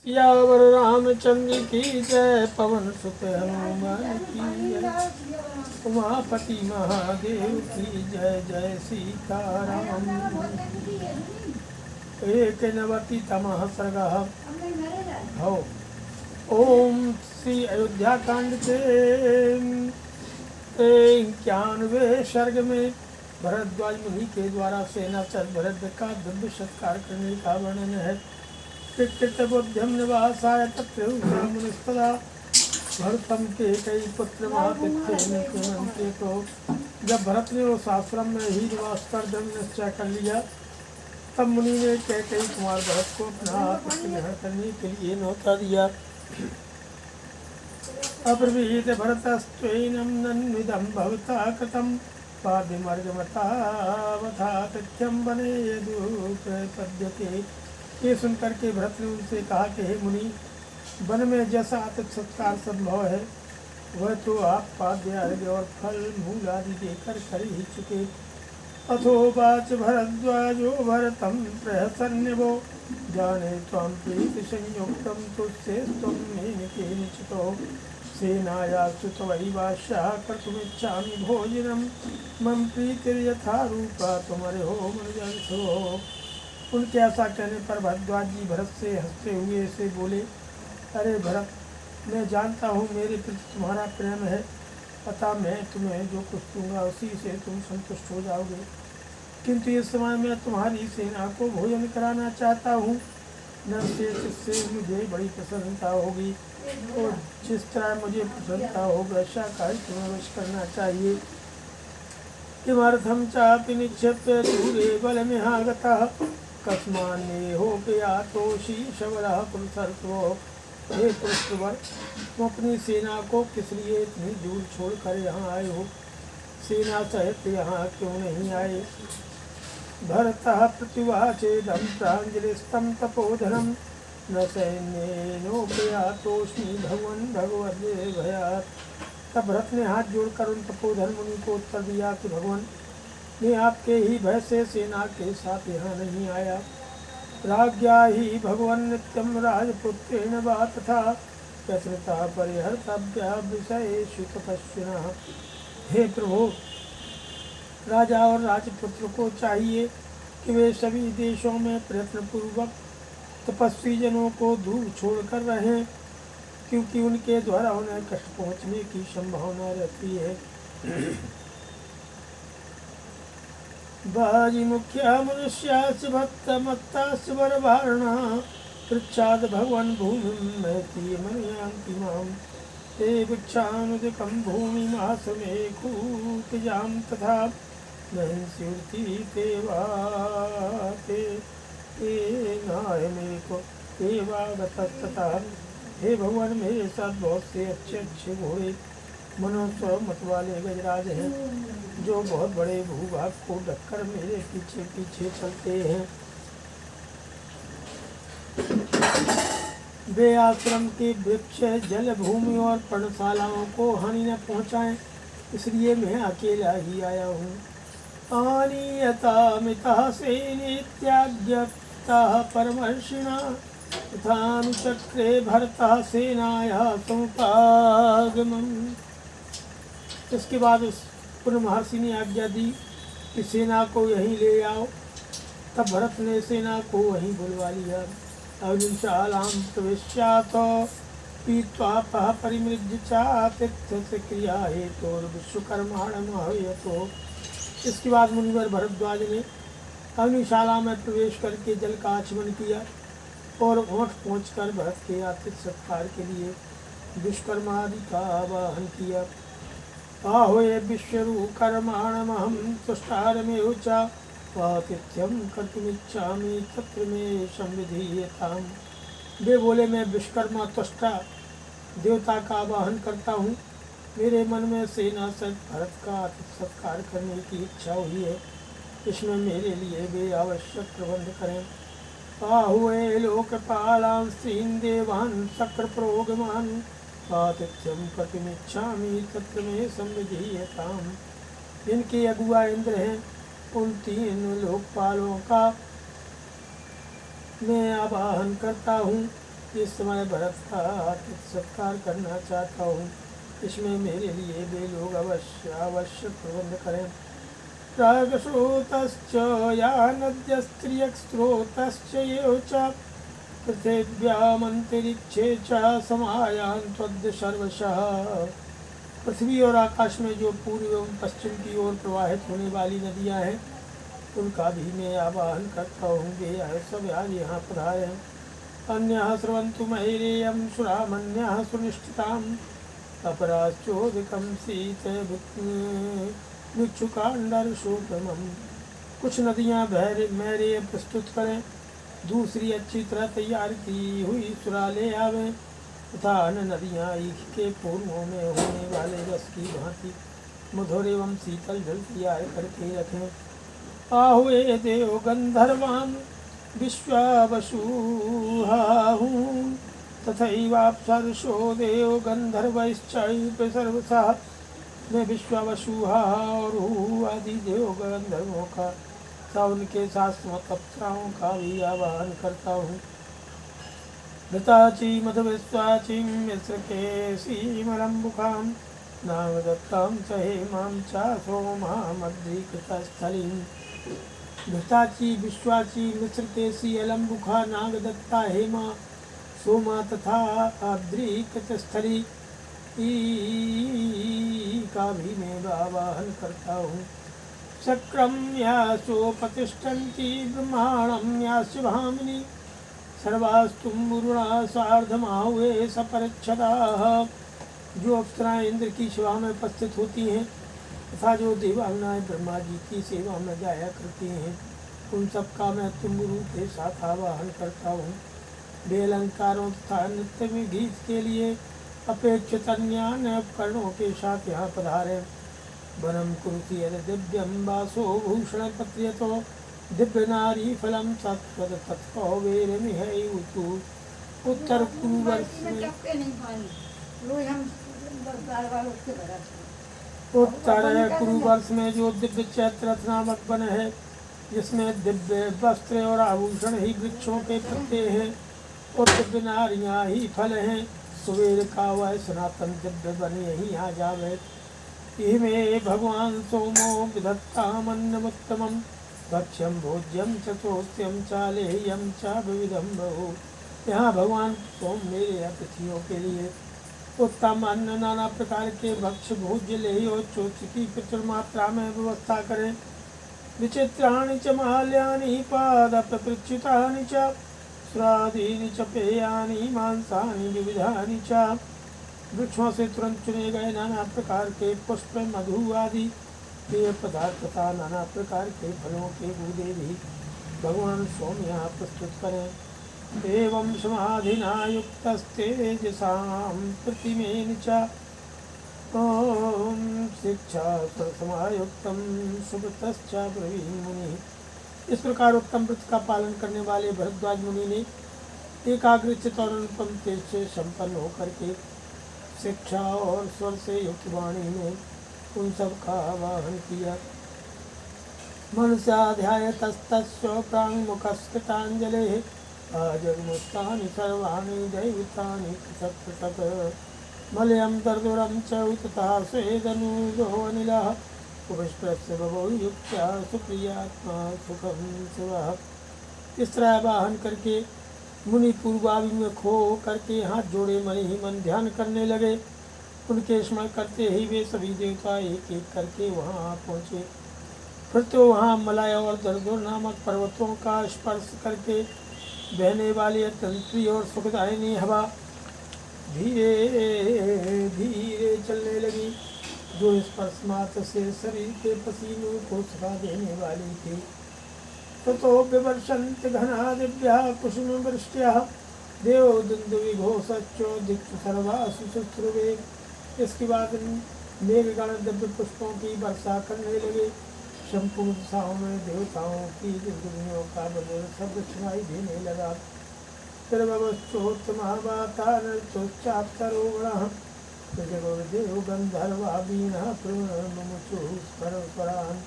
यावर रामचंद्र की जय, पवन सुत हनुमान की जय, उमापति महादेव की जय, जय सीताराम। एक नवति तमः सर्गः भव। ओम श्री अयोध्या कांड के 91वें सर्ग में भरद्वाज मुनि के द्वारा सेनाचर भरत का दिव्य सत्कार करने का वर्णन है। कृतबुद्ध्यम निवासाय तत्र मुनिस्तदा भरतम के कई पुत्र महातिथ्य को जब भरत ने उस आश्रम में ही निवास कर दृढ़ निश्चय कर लिया, तब मुनि ने कई कुमार भरत को अपना आत्म ग्रहण करने के लिए न्योता दिया। अब्रवीत भरतस्त्वैनं नन्विदं भवता कृतं पाद्यमार्गमतावथातिथ्यं वने यदुप्रपद्यते। ये सुनकर के भरत ने उनसे कहा कि हे मुनि, वन में जैसा आतिथ्य सत्कार संभव है वह तो आप पाद्य अर्घ्य और फल मूल आदि देकर कर ही चुके। अथोवाच भरद्वाजो भरतं प्रहसन्निवो जाने त्वं प्रीति संयुक्तं तुस्य त्वं मेनके निचितो सेनायास्तु तवैवास्या कर्तुमिच्छामि भोजनं मम प्रीतिर्यथा रूपा त्वमर्हो मनुजंसो। उनके ऐसा कहने पर भरद्वाज जी भरत से हंसते हुए ऐसे बोले, अरे भरत, मैं जानता हूँ मेरे प्रति तुम्हारा प्रेम है, अतः मैं तुम्हें जो कुछ दूंगा उसी से तुम संतुष्ट हो जाओगे। किंतु इस समय मैं तुम्हारी सेना को भोजन कराना चाहता हूँ, जिससे मुझे बड़ी प्रसन्नता होगी और जिस तरह मुझे प्रसन्नता हो वैसा कार्य तुम्हें अवश्य करना चाहिए। किमर्थं चापि निक्षिप्य दूरे बलमिहागतः कस्मान्नेहोपयातोषि शबलः पुरुषर्षभो। हे पुरुषवर, तुम अपनी सेना को किस लिए इतनी दूर छोड़कर यहाँ आए हो? सेना सहित यहाँ क्यों नहीं आए? भरतः प्रतिवाचेदं प्राञ्जलिस्तं तपोधनं न सैन्येनोपयातोऽस्मि भगवन् भगवद् भयात्। तब भरत ने हाथ जोड़कर उन तपोधन मुनि को उत्तर दिया कि भगवान, मैं आपके ही भय से सेना के साथ यहाँ नहीं आया। राज्ञा ही भगवन् नित्यं राजपुत्रेण वा तथा व्यसृता परिहर्तव्या विषयेषु तपस्विनः। हे प्रभु, राजा और राजपुत्र को चाहिए कि वे सभी देशों में प्रयत्नपूर्वक तपस्वी जनों को दूर छोड़कर रहें, क्योंकि उनके द्वारा उन्हें कष्ट पहुँचने की संभावना रहती है। बाजी मुख्या मनुष्यास्य भक्त मत्तास्य वरभारणा पृच्छाद भगवन् भूमिं महती मनयान्ति माम्। ते भिक्षानुदिकं भूमिमासमे कूटजां तथा नहिंस्यूर्ति ते वाते नायमेको एवागतस्तथा। हे भगवान, मेरे साथ बहुत से अच्छे अच्छे घोड़े मनुष्य मत वाले गजराज हैं, जो बहुत बड़े भूभाग को ढककर मेरे पीछे पीछे चलते हैं। वे आश्रम के वृक्ष, जल, भूमि और पर्णशालाओं को हानि न पहुँचाएं, इसलिए मैं अकेला ही आया हूँ। आनीयतामितः सेनेत्याज्ञप्तः परमर्षिणा तथानुचक्रे भरतः सेनायाः समुपागमम्। इसके बाद उस पूर्ण महर्षि ने आज्ञा दी कि सेना को यहीं ले आओ। तब भरत ने सेना को वहीं बुलवा लिया। अग्निशालां प्रविश्यात पीत्वापः परिमृज्य चातिथ्य क्रिया हेतुर्विश्वकर्माणमहयतो। इसके बाद मुनिवर भरद्वाज ने अग्निशाला में प्रवेश करके जल का आचमन किया और ओठ पहुँचकर भरत के आतिथ्य सत्कार के लिए विश्वकर्मादि का आवाहन किया। आहुए विश्वरूपकर्माणमहं तुष्टारमेव च आतिथ्यं कर्तुमिच्छामि तत्र मे संविधीयताम्। वे बोले, मैं विश्वकर्मा तुष्टा देवता का आवाहन करता हूँ। मेरे मन में सेना सहित भरत का आतिथ्य सत्कार करने की इच्छा हुई है, इसमें मेरे लिए वे आवश्यक प्रबंध करें। आहुए लोकपालान् स्त्रीन् देवान् शक्र प्रोगमान् आतिथ्यं कर्तुमिच्छामि तत्र मे संविधीयताम्। इनके अगुआ इंद्र हैं, उन 3 लोकपालों का मैं आवाहन करता हूँ इस समय भरत का आतिथ्य सत्कार करना चाहता हूँ। इसमें मेरे लिए वे लोग अवश्य प्रबंध करें। प्रागस्रोतश्च या नद्यस्त्रियक्स्रोतश्च ये च पृथिव्यामंतरिक्षे च समायान त्वद् सर्वशः। पृथ्वी और आकाश में जो पूर्व एवं पश्चिम की ओर प्रवाहित होने वाली नदियाँ हैं, उनका भी मैं आवाहन करता हूँ। वे सब आज यहाँ पधारे। अन्यः स्रवन्तु महेरेयं सुरामन्यः सुनिष्ठिताम् अपराश्चोदिकं सीत भिक्षुकांडरशोपमम्। कुछ नदियाँ मैरे प्रस्तुत करें, दूसरी अच्छी तरह तैयार की हुई सुरा ले आवें, तथा अन्य नदियाँ ईख के पूर्वों में होने वाले रस की भांति मधुर एवं शीतल जल तैयार करके रखें। आहुए देव गंधर्वान् विश्वावसुहाहुं तथैवाप्सरसो देव गंधर्वैश्चैव सर्वशः। मैं विश्वावसुहा और आदि देव गंधर्वों का तथा उनके शास्त्रमत अप्सराओं का भी आवाहन करता हूँ। घृताची मधुविश्वाची मिश्रकेशीमलम्बुकां नागदत्तां च हेमां च सोमामद्रीकृतस्थलीं। घृताची, विश्वाची, मिश्रकेशी, अलम्बुखा, नागदत्ता, हेमा, सोमा तथा आद्रीकृतस्थली का भी मैं आवाहन करता हूँ। चक्रम यासोपतिष्ठन्ति ब्रह्माणं यास्य भामिनी सर्वास्तुम मुरुणा सार्धमाहुए सपरिच्छदाः। जो अप्सराएं इंद्र की सेवा में उपस्थित होती हैं तथा जो देवांगनाएं ब्रह्मा जी की सेवा में जाया करती हैं, उन सब का मैं तुम्बुरु के साथ आवाहन करता हूँ। वे अलंकारों तथा नृत्य में गीत के लिए अपेक्षित अन्य उपकरणों के साथ यहाँ पधारे। वनम कुरुति यद दिव्यम वासो भूषण पत्रियतो दिव्य नारी फलम सत्वद तत्व वेरमिहैतु। उत्तर कुरुवर्ष में उत्तर कुरुवर्ष में जो दिव्य चैत्र रथ नामक वन है, जिसमें दिव्य वस्त्र और आभूषण ही वृक्षों के पत्ते हैं और दिव्य नारियाँ ही फल हैं, कुबेर का वह सनातन दिव्य वन यही आ जावे। इमे भगवान सोमो विधत्तामन्नमुत्तमं भक्ष्यं भोज्यं च चोस्त्यं च लेह्यं च विविधं बहु। यहाँ भगवान सोम मेरे अतिथियों के लिए उत्तम अन्न नाना प्रकार के भक्ष्य भोज्य लेह्य और चोष्य की प्रचुर मात्रा में व्यवस्था करें। विचित्राणि च माल्यानि पादप्रपृच्छितानि च श्राद्धीनि च पेयानि मांसानि विविधानि च। वृक्षों से तुरंत चुने गए नाना प्रकार के पुष्प, मधु आदि पेय पदार्थ तथा नाना प्रकार के फलों के बूंदे भी भगवान सोम यहाँ प्रस्तुत करें। एवं समाधिना युक्तस्तेजसां प्रतिमेन च ओम शिक्षा समायुक्तम सुब्रतश्च ब्रवीण मुनि। इस प्रकार उत्तम व्रत का पालन करने वाले भरद्वाज मुनि ने एकाग्रचित और अनुपम तेज से संपन्न होकर के शिक्षा और स्वर से युक्त वाणी में उन सब का आवाहन किया। मनसाध्यायतस्तस्य प्राङ्मुखस्कृताञ्जलेः आजगमुत्तानि सर्वाणि दैवतानि पृथक् पृथक्। मलयं दर्दुरं च तथा स्वेदनुजोऽनिलः उपस्पृश्य भवो युक्त्या सुप्रियात्मा सुखं शिवः। इस तरह आवाहन करके मुनि पूर्वाभिमुख हो करके हाथ जोड़े मन ही मन ध्यान करने लगे। उनके स्मरण करते ही वे सभी देवता एक एक करके वहाँ आ पहुँचे। फिर तो वहाँ मलय और दर्दुर नामक पर्वतों का स्पर्श करके बहने वाली अत्यंत और सुखदायिनी हवा धीरे धीरे चलने लगी, जो स्पर्श मात्र से शरीर के पसीनों को सुखा देने वाली थी। ततो विवर्षन्ति घना दिव्या कुसुमवृष्ट्यः देवदुन्दुभिघोषश्चो दिक्सु सर्वासु शुश्रुवे। इसके बाद मेघगण दिव्य पुष्पों की वर्षा करने लगे। संपूर्ण दिशाओं में देवताओं की दुर्गुनियों का मधुर शब्द सुनाई देने लगा। सर्वश्चोत्तमावातानश्चाप्सरोगणः प्रजगुर्देव गंधर्वा वीणा प्रणमुचु स्वरान्।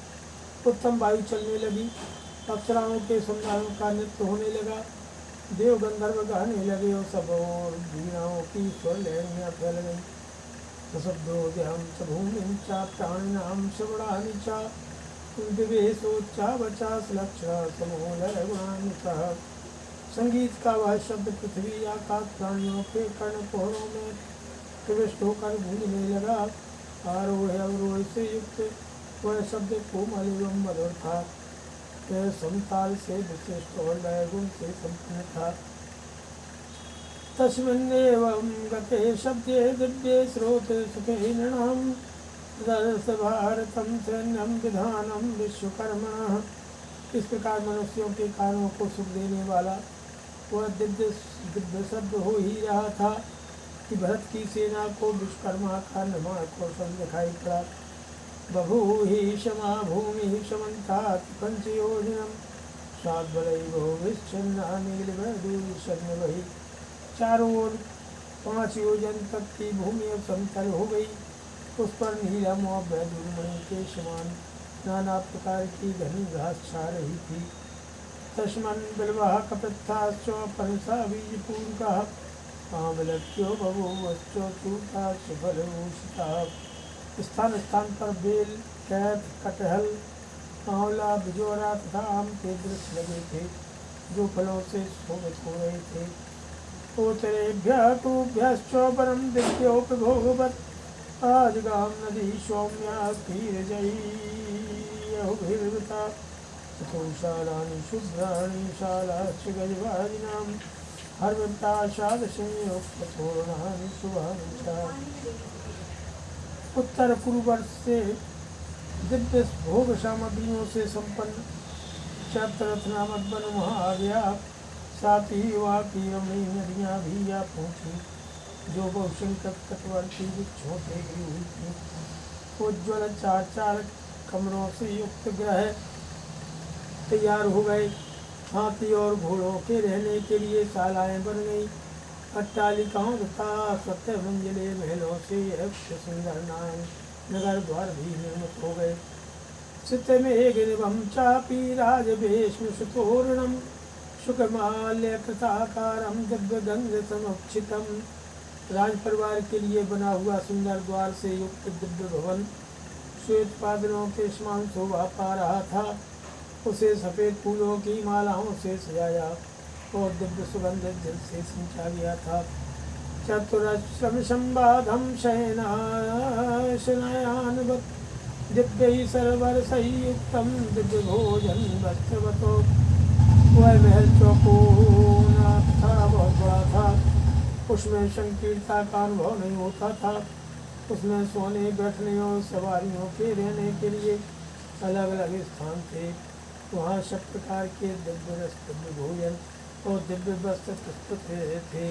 उत्तम वायु चलने लगी, अप्सराओं के संधारों का नृत्य होने लगा। देव गंधर्व गाने लगे और सब और वीणाओं की स्वर लहरियाँ फैल गई। सशब्दोद्यम च भूमिं च प्राणिनां श्रवणानि च दिवेशोच्चा वचास लक्षण समूलय गुणान्वितः। संगीत का वह शब्द पृथ्वी आकाश प्राणियों के कर्ण कोहरों में प्रविष्ट होकर गूंजने लगा। आरोह अवरोह से युक्त वह शब्द कोमल एवं मधुर था। यह समताल से विशिष्ट और लय गुण से संपन्न था। तस्मिन्नेवं गते शब्दे दिव्ये स्रोते सुखे नृणां दर्श भारतं सैन्यं विधानं विश्वकर्मणः। इस प्रकार मनुष्यों के कानों को सुख देने वाला वह दिव्य शब्द हो ही रहा था कि भरत की सेना को विश्वकर्मा का निर्माण कौशल दिखाई पड़ा। बभूहि क्षमा भूमि क्षमंतात पंचयोजनम साद्वलैव विश्चन्नानीलवैदूषण वही। चारों ओर 5 योजन तक की भूमि अब समतल हो गई। उस पर नीलम और वैदूर्मणि के समान नाना प्रकार की घनी घास छा रही थी। तस्मन् बिल्वः कपित्थाश्च परसा बीजपूर्वकः आमलक्ष्यो बभूवश्च चूताश्च फलभूषिताः। स्थान स्थान पर बेल, कैथ, कटहल, आंवला, बिजोरा तथा आम के वृक्ष लगे थे जो फलों से शोभित हो रहे थे। उत्तरेभ्यः तुभ्यश्च परं दिव्योपभोगवत् आजगाम नदी सौम्या तीरजयी अहुभिर्वृता। शालानि शुभ्राणि शालाश्च गजवाजिनां हर्वृता शादशयोक्ततोरणानि शुभानि च। उत्तर पूर्व से दिव्य भोग सामग्रियों से संपन्न चत्ररथ नामक वन वहाँ आ गया। साथ ही वहाँ की रमणीय नदियाँ भी आ पहुँची जो बहुसंख्यक तटवर्ती वृक्षों से घिरी हुई थी। उज्ज्वल 4 कमरों से युक्त ग्रह तैयार हो गए। हाथी और घोड़ों के रहने के लिए शालाएं बन गई। अट्टालिकाओं तथा सत्य मंजिले महलों से सुंदर नगर द्वार भी निर्मित हो गए। सितमेघनिभं चापि राजवेशमुषतोरणं शुकमाल्यकृताकारं दिव्यगन्धसमुच्छितं। राज परिवार के लिए बना हुआ सुंदर द्वार से युक्त दिव्य भवन श्वेत बादलों के समान शोभा पा रहा था। उसे सफ़ेद फूलों की मालाओं से सजाया और दिव्य सुगंधित जल से सिंचा गया था। चतुरश्रम संबाधम शयनाशनयानवत् दिव्य सर्वरसयुक्तम दिव्य भोजन वस्त्रवतो। वह महल चौकोना था, बहुत बड़ा था। उसमें संकीर्णता का अनुभव नहीं होता था। उसमें सोने, बैठने और सवारियों के रहने के लिए अलग अलग स्थान थे। वहाँ सब प्रकार के दिव्य रस, दिव्य भोजन और दिव्य वस्त्र प्रस्तुत थे।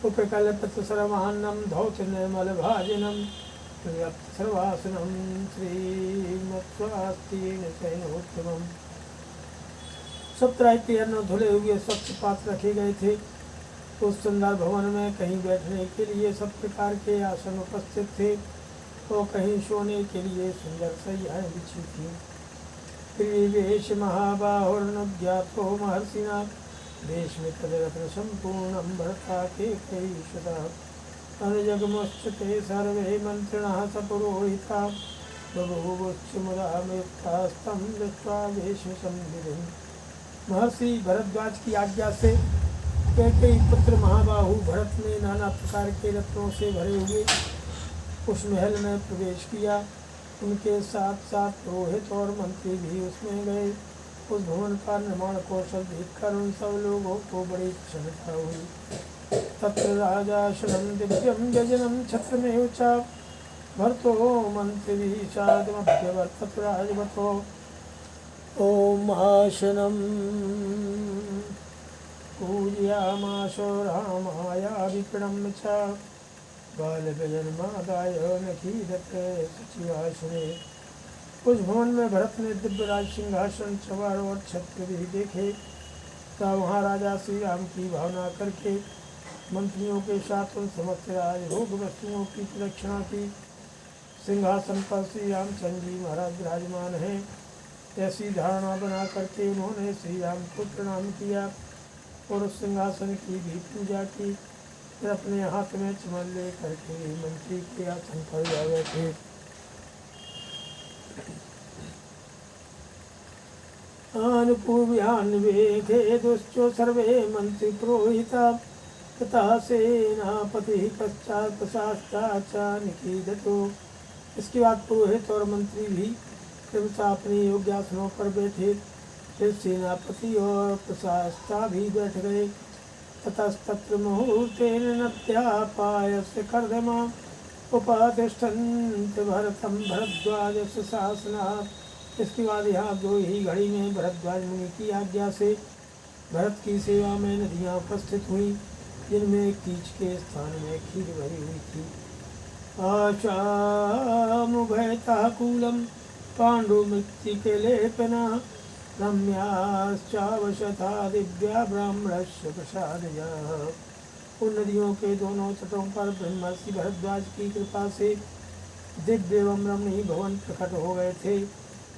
उपकल्पित सर्वान्नम धौत निर्मल भाजनम सर्वासनम श्रीमत्स्वास्तीन शयनोत्तमम्। सब तरह के अन्न धुले हुए स्वच्छ पात्र रखे गए थे। उस सुंदर भवन में कहीं बैठने के लिए सब प्रकार के आसन उपस्थित थे और कहीं सोने के लिए सुंदर शैय्याएं बिछी थी। त्रिवेश महाबाहुर्नज्ञातो महर्षिना देश में तदरत्न संपूर्णं भरता के कई सदा अनुजगमुच्यते सर्वे मंत्रिणः सपुरोहिता बभूवुश्च मुदा मयुक्तास्तं दृष्ट्वा वेशसंविधिम्। महर्षि भरद्वाज की आज्ञा से कैकेयी पुत्र महाबाहु भरत ने नाना प्रकार के रत्नों से भरे हुए उस महल में प्रवेश किया। उनके साथ साथ पुरोहित और मंत्री भी उसमें गए। उस भवन का निर्माण कौशल देखकर उन सब लोगों को बड़ी प्रसन्नता हुई। तत्र राजासनं दिव्यं व्यजनं छत्रमेव च भरतो मंत्री चादमभ्यवर्तत राजवतो। ओम आसनं पूजयामास रामाया विप्रणम्य च बालव्यजनमादाय नखीदते सचिवासने। उस भवन में भरत ने दिव्य राज सिंहासन, चवर और छत्र भी देखे। तब वहाँ राजा श्री राम की भावना करके मंत्रियों के साथ उन समस्त राजभोग वस्तुओं की प्रदक्षिणा की। सिंहासन पर श्री रामचंद्र जी महाराज विराजमान हैं, ऐसी धारणा बना करके उन्होंने श्री राम को प्रणाम किया। और उस सिंहासन की भी पूजा की। फिर अपने हाथ में चमन ले करके मंत्री के आसन पर जा बैठे। आनुपूर्व्यान्वेखे दुश्चो सर्वे मंत्री पुरोहिता तथा सेनापति पश्चात प्रशास्ता निकीदतो। इसके बाद पुरोहित और मंत्री भी क्रमशः अपने योग्यासनों पर बैठे। फिर सेनापति और प्रशास्ता भी बैठ गए। ततस्तत्र मुहूर्तेन नद्यापायस्य कर्दमा उपातिष्ठन्त भरतं भरद्वाजस्य शासनात्। इसके बाद यहाँ दो ही घड़ी में भरद्वाज मुनि की आज्ञा से भरत की सेवा में नदियाँ उपस्थित हुई, जिनमें कीच के स्थान में खीर भरी हुई थी। आचामुभयतः कूलं पाण्डुमृत्तिकलेपना रम्याश्चावशथा दिव्या ब्राह्मणस्य प्रसादयः। उन नदियों के दोनों तटों पर ब्रह्मर्षि भरद्वाज की कृपा से दिव्य एवं रमणीय भवन प्रकट हो गए थे,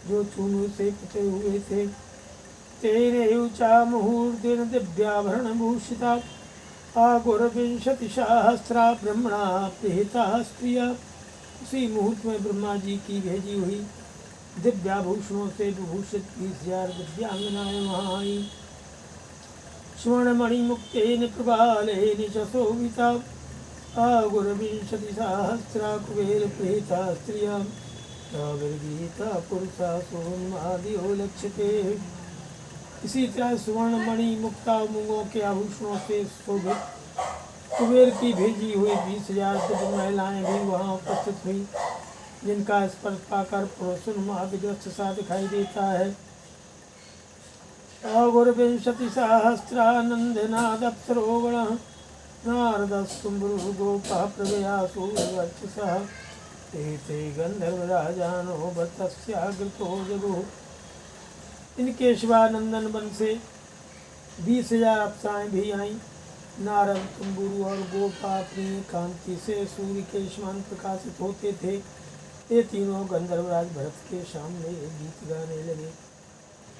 जो चूनु से पुते हुए थे। तेन चा मुहूर्तेन दिव्याभरण भूषिता आगुरविंशतिसहस्रा ब्रह्मणा प्रीता स्त्रिया। उसी मुहूर्त में ब्रह्मा जी की भेजी हुई दिव्याभूषणों से विभूषित 20,000 दिव्यांगनाएं वहाँ आई। स्वर्णमणि मुक्तेन प्रबालेन च शोभिता आगुरविंशतिसहस्रा कुबेर प्रीता स्त्रिया विरगीता पुरुषा सोन्मादियो लक्ष्यते। इसी तरह स्वर्णमणि मुक्ता मूंगों के आभूषणों से शोभित कुबेर की भेजी हुई 20,000 दिव्य महिलाएं भी वहाँ उपस्थित हुई, जिनका स्पर्श पाकर पुरुष उन्मादग्रस्त सा दिखाई देता है। अगुरविंशतिसहस्रानंदनादप्सरो गणः नारदस्तुम्बुरुगोपः प्रभयासुरवर्चसः ते गंधर्वराजानो बतस्याग्रतो जगुः। इनके शिवानंदन वन से 20,000 अप्सराएं भी आईं। नारद, तुम्बुरु और गोपा अपनी कांति से सूर्य के समान प्रकाशित होते थे। ये तीनों गंधर्वराज भरत के सामने गीत गाने लगे।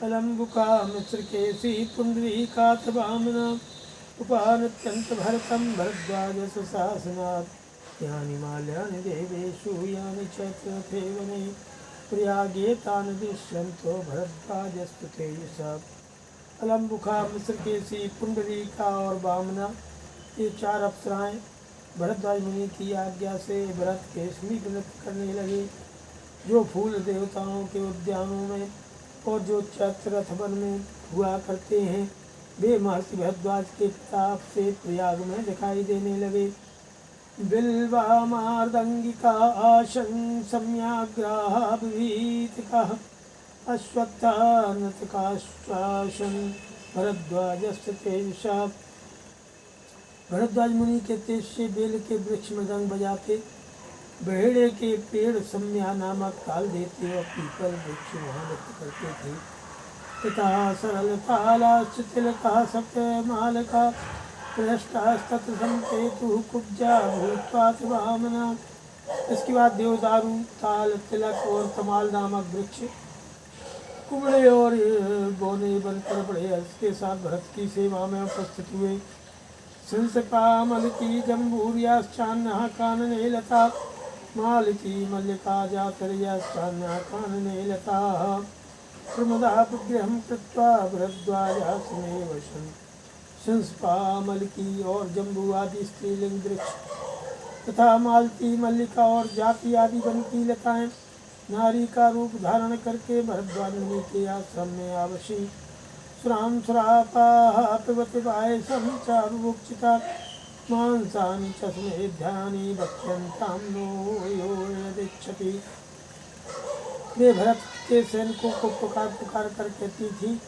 अलम्बुका मिश्र केसी पुंडरीकाक्ष वामना उपानत्यंत भरतम भरद्वाज शासनात्। यानि माल्यानि देवेषु यानि चैत्ररथे वने प्रयागे तानि दृश्यन्तो भरद्वाजस्तु तेजसा। अलम्बुका, मिश्र केसी, पुंडरीका और वामना, ये 4 अप्सराएं भरद्वाज मुनि की आज्ञा से भरत के समीप नृत्य करने लगे। जो फूल देवताओं के उद्यानों में और जो चैत्ररथ वन में हुआ करते हैं, वे महर्षि भरद्वाज के प्रताप से प्रयाग में दिखाई देने लगे। बिल्वा मार्दंगिका आशन सम्याग्राहा विभीतिकाः अश्वत्थानतकाश्वासन भरद्वाजस्य तेजसा। भरद्वाज मुनि के तेज से बेल के वृक्ष मृदंग बजाते, बहेड़े के पेड़ सम्या नामक ताल देते और पीपल वृक्ष वहाँ नृत्य करते थे। तथा सरल तालाश्च तिलका सप्तमालका पृष्ठास्तत्र संपेतु कुब्जा भूत्वात् वामना। इसके बाद देवदारू, ताल, तिलक और तमाल नामक वृक्ष कुबड़े और बोने बनकर बड़े हर्ष के साथ भरत की सेवा में उपस्थित हुए। संसपामलती जम्बूर्याश्चान्नः कानने लता मालती मल्लिका जातर्याश्चान्नः कानने लताः। प्रमदा विग्रहं कृत्वा भरद्वाजासने वशन्। संसपामलकी और जम्बू आदि स्त्रीलिंग वृक्ष तथा मालती, मल्लिका और जाति आदि वन की लताएं नारी का रूप धारण करके भरद्वाज मुनि के आश्रम में आवशी। सुरां सुरापाः पिबति पायसं चारुभुक्षिता मांसानि च स्मेध्यानि भक्ष्यन्तां नो यो यदिच्छति। वे भरत के सैनिकों को पुकार पुकार कर कहती थी,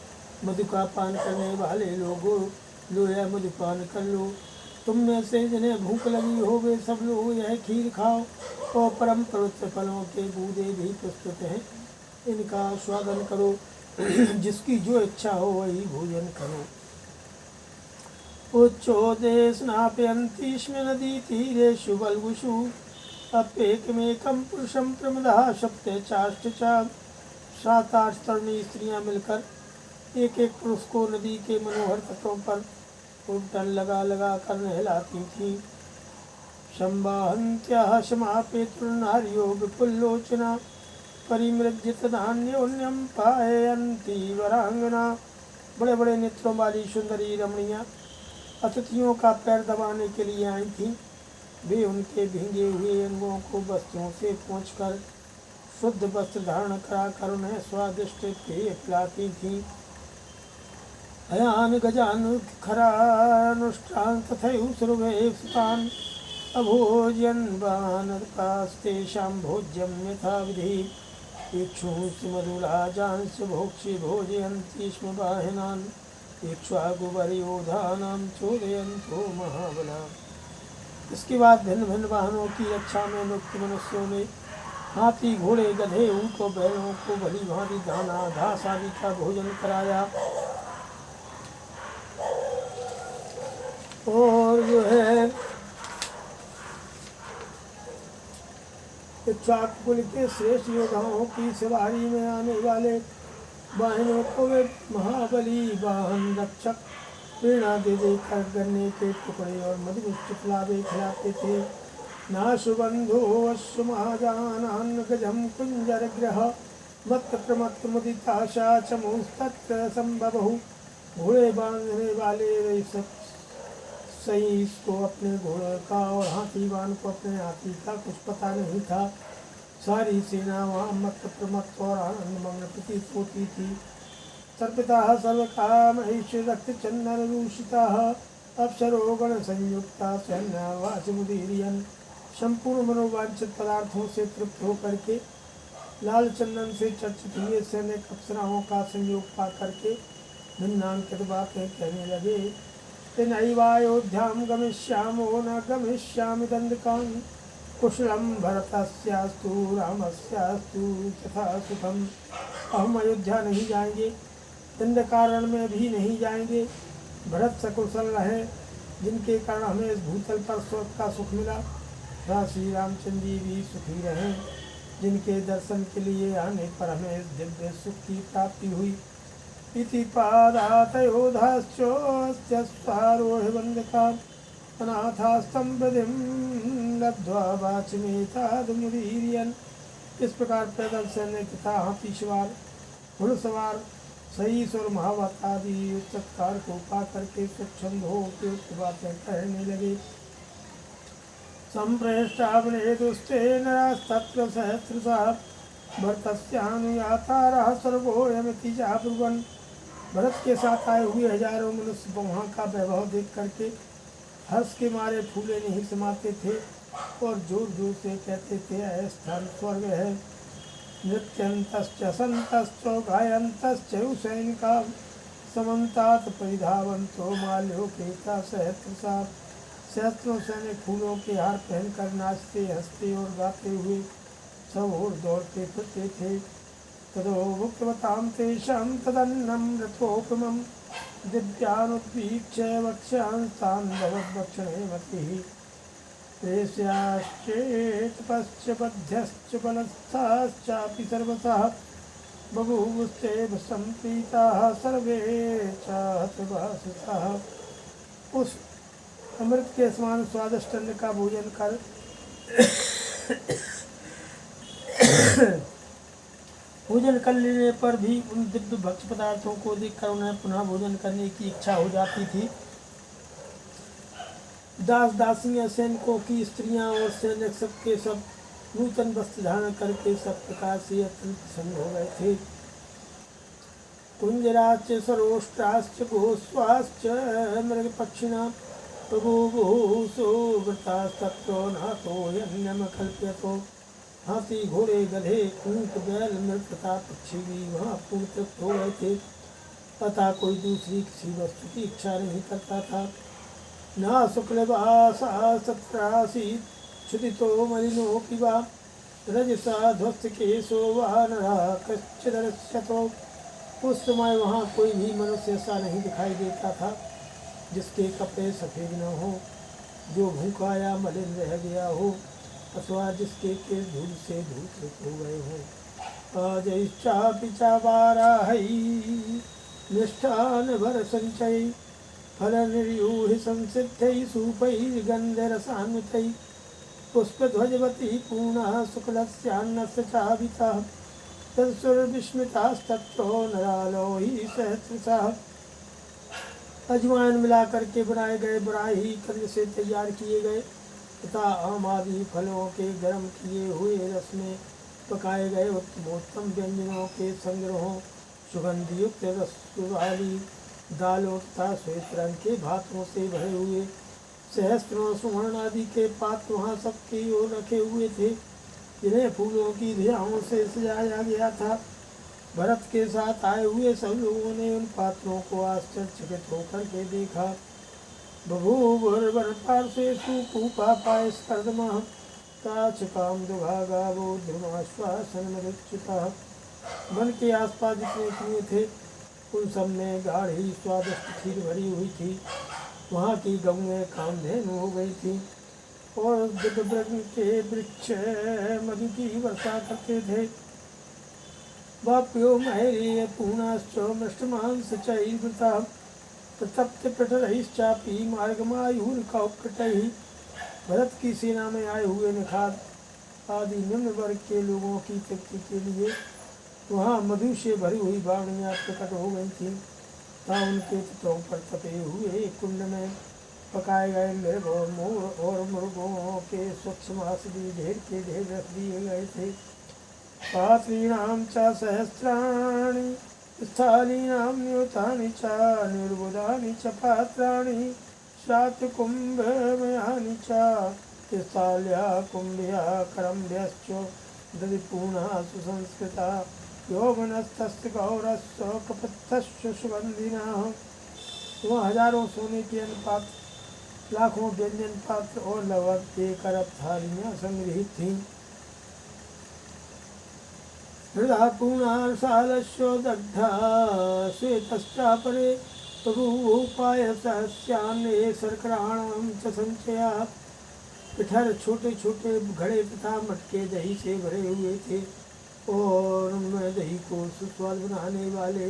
मधु का पान करने वाले लोगों, लो यह मधुपान कर लो। तुम में से जिन्हें भूख लगी हो वे सब लोग यह खीर खाओ और परम पवित्र फलों के बूंदे भी प्रस्तुत हैं, इनका स्वागत करो। जिसकी जो इच्छा हो वही भोजन करो। उच्चोदे स्नापयन्ति स्म नदी तीरेषु बल्गुषु अप्येकमेकं पुरुषं प्रमदः सप्ते चाष्ट च। 7-8 तरुणी स्त्रियां मिलकर एक एक पुरुष को नदी के मनोहर तटों पर उबटन लगा लगा कर नहलाती थीं। संवाहन्त्याः समापेतुर्नार्यो विपुल्लोचना परिमृज्यत धान्योन्यम पायन्ती वरांगना। बड़े बड़े नेत्रों वाली सुंदरी रमणियाँ अतिथियों का पैर दबाने के लिए आई थीं। वे उनके भींगे हुए अंगों को वस्त्रों से पोंछकर शुद्ध वस्त्र धारण कराकर उन्हें स्वादिष्ट पेय पिलाती थीं। अयान गजान खरानुष्ठान तथैव सर्वे सुतान अभोजन वानरपास्तेषां भोज्यं यथा विधि इक्षुंसि मधुराजांश्च भोक्ष्ये भोजयन्ति स्म वाहिनान् इक्ष्वाकुवरयोधानां चोदयन्तो महाबला। इसके बाद भिन्न भिन्न वाहनों की रक्षा में नियुक्त मनुष्यों ने हाथी घोड़े गधे ऊँट और बैलों को भली भांति दाना घास आदि का भोजन कराया और जो है इक्ष्वाकुल के श्रेष्ठ योद्धाओं की सवारी में आने वाले वाहनों को वे महाबली वाहन रक्षक प्रेरणा दे देकर गन्ने के टुकड़े और मधुमिष्ट पिलावे खिलाते थे। नाशुबंधो अश्वमहाजानान् गजं कुंजरग्रह मत्तप्रमत्तमुदिताशा चमुस्तत्र संभवहु। घोड़े बांधने वाले वे सब सईस को अपने घोड़े का और हाथीवान को अपने हाथी का कुछ पता नहीं था। सारी सेना वहाँ मत्त प्रमत्त और आनंदमग्न प्रतीत होती थी। सर्पिताः सर्वकाम रक्त चंदन रूषिताः अप्सरो गण संयुक्ता सैन्यवाचमुदीरियन। संपूर्ण मनोवांछित पदार्थों से तृप्त होकर के लाल चंदन से चर्चित हुए सैनिक अप्सराओं का संयोग पा करके भिन्नांकित बातें कहने लगे। तेनैवायोध्यां गमिष्यामो न गमिष्यामि दण्डकान् कुशलं भरतस्यास्तु रामस्यास्तु तथा सुखम। हम अयोध्या नहीं जाएंगे, दंडकारण्य में भी नहीं जाएंगे। भरत सकुशल रहे जिनके कारण हमें इस भूतल पर स्वर्ग का सुख मिला, तथा श्री रामचंद्र जी भी सुखी रहें जिनके दर्शन के लिए आने पर हमें इस दिव्य सुख की प्राप्ति हुई। इति पादातयोधाश्चोऽस्त्यारोह्यवन्दका अनाथास्तं विधिं लब्ध्वा वाचमेतादमुदीर्यन्। इस प्रकार पैदल सैन्य तथा हाथी सवार घुड़सवार सईस और महावत आदि सत्कार को पा करके स्वच्छंद हो उपयुक्त बातें कहने लगे। संप्रेष्टावनेदुस्तेन तत्र सहस्रशः भरतस्यानुयातारः सर्वोऽयमिति चाब्रुवन्। भरत के साथ आए हुए हजारों मनुष्य वहाँ का वैभव देख करके हर्ष के मारे फूले नहीं समाते थे और जोर जोर से कहते थे यह स्थान स्वर्ग है। नृत्यन्तश्च सन्तश्च गायन्तश्च सैनिका समन्तात् परिधावन्तो माल्योपेता सहस्रशः। सहस्रों सैनिक फूलों के हार पहनकर नाचते हंसते और गाते हुए सब और दौड़ते फिरते थे। तदो मुक्तवतां तेषां तदन्नं रथोपमं दिव्यानुद्वीक्ष्य वक्ष्यांस्तान् भवद्वक्षणे मतिः। प्रेष्याश्चेत्पश्च पद्यश्च बलस्थाश्चापि सर्वशः बभूवुस्ते सम्प्रीताः सर्वे च हतभाषिताः। उस अमृत के समान स्वादिष्ट अन्न का भोजन कर भोजन कर लेने पर भी उन दिव्य भक्ष्य पदार्थों को देखकर उन्हें पुनः भोजन करने की इच्छा हो जाती थी। दास दासियां सैनिकों की स्त्रियां और सैनिक सबके सब नूतन वस्त्र धारण करके सब प्रकार से अत्यंत प्रसन्न हो गए थे। कुंजराश्च सरोष्ट्राश्च गोस्वाश्च मृगपक्षिणा प्रभुभूसो वृतास्तत्रो नाथो यन्यम कल्प्यतो। हाथी घोड़े गधे ऊँट बैल मृग तथा पक्षी भी वहाँ पूर्ण तृप्त हो गए थे, अतः कोई दूसरी किसी वस्तु की इच्छा नहीं करता था। न शुक्लवासा सत्रासीत् क्षुदितो मलिनो पिबा रजसा ध्वस्त केशो वा नरः कश्चिदर्शतो। उस समय वहाँ कोई भी मनुष्य ऐसा नहीं दिखाई देता था जिसके कपड़े सफ़ेद न हो, जो भूखा या मलिन रह गया हो, अथवा जिसके केस धूल से धूसरित हो गए हों। अजैश्चापि चावाराहै निष्ठान भर संचय फलनिर्यूहि संसिद्धैः सूपैः गन्धरसान्वितैः पुष्पध्वजवती पूर्णः शुक्लस्यान्नस्य चावितः तत्सुरविस्मितास्तत्रो नरालोहि सहस्रशः। अजवाइन मिला करके बनाए गए बराही कंद से तैयार किए गए तथा आम आदि फलों के गर्म किए हुए रस में पकाए गए उत्तमोत्तम व्यंजनों के संग्रहों, सुगंधयुक्त रस वाली दालों तथा श्वेत रंग के भातों से भरे हुए सहस्त्रों सुवर्ण आदि के पात्र वहाँ सबकी ओर रखे हुए थे, जिन्हें फूलों की धियाओं से सजाया गया था। भरत के साथ आए हुए सब लोगों ने उन पात्रों को आश्चर्यचकित होकर के देखा। बभूवुर्वन पार्श्वेषु कूपापायस्कर्दमः काचकाम दुभागावो ध्रुमाश्वासनमरुच्युतः। वन के आसपास जितने कुएं थे उन सब में गाढ़ी स्वादिष्ट खीर भरी हुई थी। वहाँ की गौएं कामधेनु हो गई थी और दिग्वृक्ष के वृक्ष मधु की वर्षा करते थे। वाप्यो महरीय पूर्णाश्च मृष्टमांस चैर्वृता प्रतप्त पृठरैश्चापि मार्गमायुर्कौपटैः। भरत की सेना में आए हुए निखार आदि निम्न वर्ग के लोगों की तृप्ति के लिए वहाँ मधु से भरी हुई बावड़ियाँ प्रकट हो गई थीं तथा उनके तटों पर तपे हुए कुंड में पकाए गए मृग और मुर्गों के स्वच्छ मांस भी ढेर के ढेर रख दिए गए थे। पात्रीणां च सहस्राणि स्थालीनां न्यूतानि च निर्बुधानि च पात्राणि शातकुम्भमयानि च स्थाल्या कुम्भ्या करम्भ्यश्च दधिपूर्णा सुसंस्कृता यौवनस्तस्य गौरस्य कपत्थश्च सुगन्धिनः। वहाँ हजारों सोने के अनुपात लाखों व्यंजन पात्र और लगभग 1 अरब थालियाँ संग्रहित थीं। हृदा पूर्णाशालस्यो दग्धा श्वेतश्चापरे पायसस्यान्ने शर्कराणां च संचया। पिठर छोटे छोटे घड़े तथा मटके दही से भरे हुए थे और उनमें दही को सुस्वाद बनाने वाले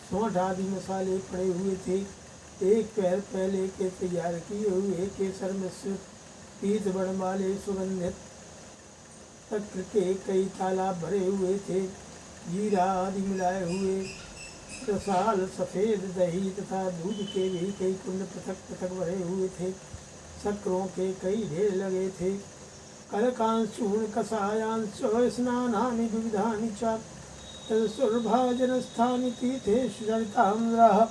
सौंठ आदि मसाले पड़े हुए थे। एक पैर पहले के तैयार किए हुए केसर मिश्रित पीत बण वाले सुगंधित तक्र के कई तालाब भरे हुए थे। जीरा आदि मिलाए हुए रसाल सफ़ेद दही तथा दूध के भी कई कुंड पृथक पृथक भरे हुए थे। शक्करों के कई ढेर लगे थे। कलकांशूर्ण कषायांश स्नानानि विविधानि च तत्सुरभाजनस्थानि तीर्थेषु चरिताम्राः।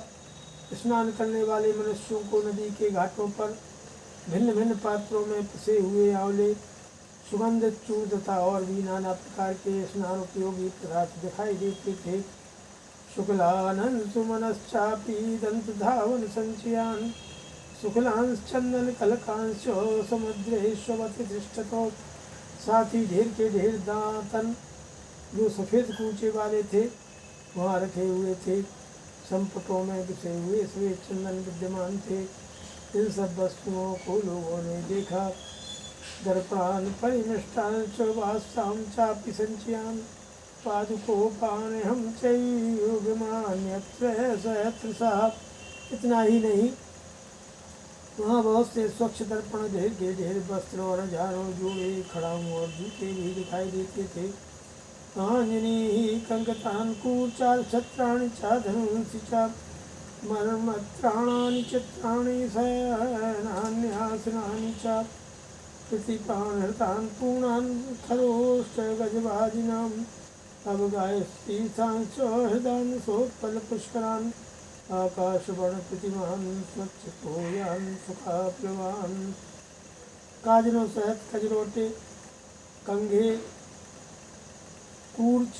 स्नान करने वाले मनुष्यों को नदी के घाटों पर भिन्न भिन्न पात्रों में पिसे हुए आंवले, सुगंधित चूर्ण तथा और भी नाना प्रकार के स्नान उपयोगी पदार्थ दिखाई देते थे। शुक्लानन सुमनश्चापि दंतधावन संचयान शुक्लांश्चंदन कलकांश समुद्रेश्वती दृष्टतो। साथ ही ढेर के ढेर दांतन जो सफ़ेद कूचे वाले थे वहाँ रखे हुए थे। संपटों में बिछे हुए श्वेत चंदन विद्यमान थे। इन सब वस्तुओं को लोगों ने देखा। दर्पणान परिमिष्टान च वासां चापि संचयान पादुकोपानहं चैयुगमान्यत्र सहस्रशः। इतना ही नहीं, वहाँ बहुत से स्वच्छ दर्पण, ढेर के ढेर वस्त्र और हजारों जोड़े खड़ाऊ और जूते भी दिखाई देते थे। आंजनी कंकतानकूर चार छत्राणि च धनुंसि च मर्मत्राणानि चित्राणि शयनान्यासनानि च प्रतिपानहृतान् पूर्णान् खरोष्ठ गजवाजिनां अवगायस्तीर्थांश्च हृदान् सोत्पलपुष्करान् आकाशवर्ण प्रतिमान् स्वच्छतोयान् सुखाप्लवान्। काजलों सहित खजरोटे, कंघे, कूर्च,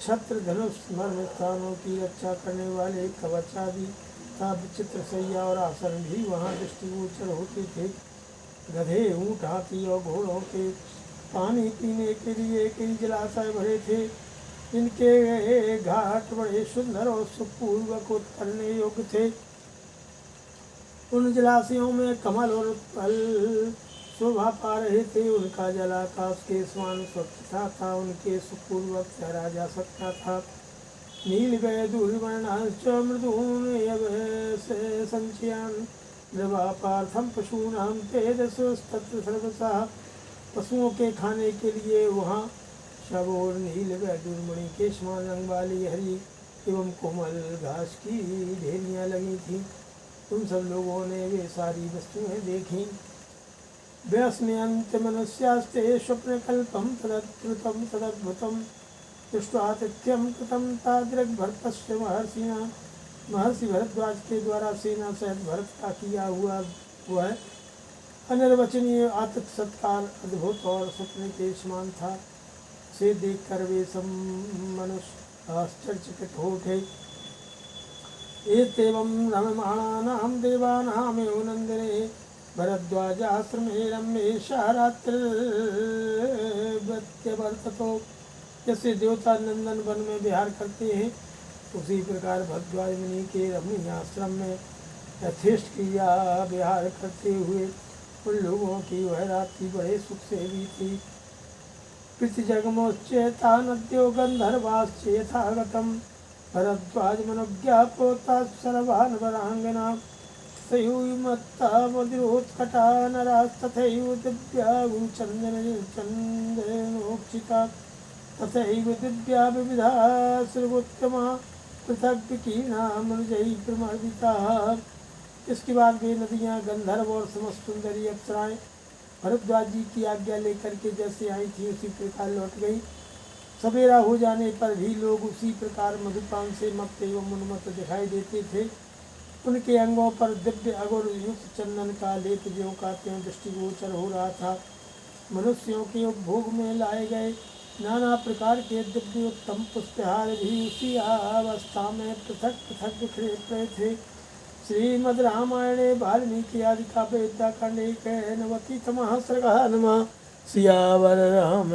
छत्र, धनुष, मर्म स्थानों की रक्षा करने वाले कवच आदि तथा विचित्र सैया और आसन भी वहाँ दृष्टिगोचर होते थे। गधे, ऊँट, हाथी और घोड़ों के पानी पीने के लिए कई जलाशय भरे थे। इनके घाट बड़े सुंदर और सुखपूर्वक उतरने योग्य थे। उन जलाशयों में कमल और उत्पल शोभा पा रहे थे। उनका जल आकाश के समान स्वच्छ था। उनके सुखपूर्वक तैरा जा सकता था। नीलवैदुर्वर्णाश्च मृदून् संचयान् द्रवापार्थम पशूनां तेजसस्तत्र सर्वशः। पशुओं के खाने के लिए वहाँ शबोर नील वैदुर्मणि के समान रंग वाली हरी एवं कोमल घास की ढेरियाँ लगी थीं। उन सब लोगों ने वे सारी वस्तुएं देखीं। व्यस्मयन्त मनुष्यास्ते स्वप्नकल्पं तदद्भुतं तदद्भुतं दृष्ट्वातिथ्यं कृतं तादृग्भरतस्य महर्षिणा। महर्षि भरद्वाज के द्वारा सेना सहित भरत का किया हुआ वह अनिर्वचनीय आतिथ्य सत्कार अद्भुत और स्वप्न के समान था। से देखकर वे सब मनुष्य आश्चर्यचकित हो उठे। एतेवं रममाणानां देवानामेव नन्दिने भरद्वाजाश्रमे रम्येशः रात्रिर्व्यत्यवर्ततो। जैसे देवता नंदन वन में विहार करते हैं उसी प्रकार भरद्वाज मुनि के रमणीय आश्रम में यथेष्ट क्रिया विहार करते हुए उन लोगों की वह रात्रि बड़े सुख से बीती। पृथ्वीजगमोच्चेता नद्यो गंधर्वाश्चेथागतम् भरद्वाज मनुज्ञापोता सर्वान् वरांगना सयूमत्तावदिरोत्कटा नरास्तथैव दिव्यागुचन्दनोक्षिता तथैव दिव्या विविधा सर्वोत्तमा पृथक् विकीर्णा मनुजैः प्रमर्दिताः। इसके बाद वे नदियाँ गंधर्व और समस्त सुंदरी अप्सराएं भरद्वाज जी की आज्ञा लेकर के जैसे आई थी उसी प्रकार लौट गई। सवेरा हो जाने पर भी लोग उसी प्रकार मधुपान से मत एवं उन्मत्त दिखाई देते थे। उनके अंगों पर दिव्य अगुर युक्त चंदन का लेप ज्यों का त्यों दृष्टिगोचर हो रहा था। मनुष्यों के उपभोग में लाए गए नाना प्रकार के दिव्य उत्तम पुष्पहार भी उसी अवस्था में पृथक पृथक बिखरे पड़े थे। श्रीमद् रामायणे वाल्मीकि आदि काव्ये युद्धकांडे 91तमः सर्गः। नमः सियावर राम।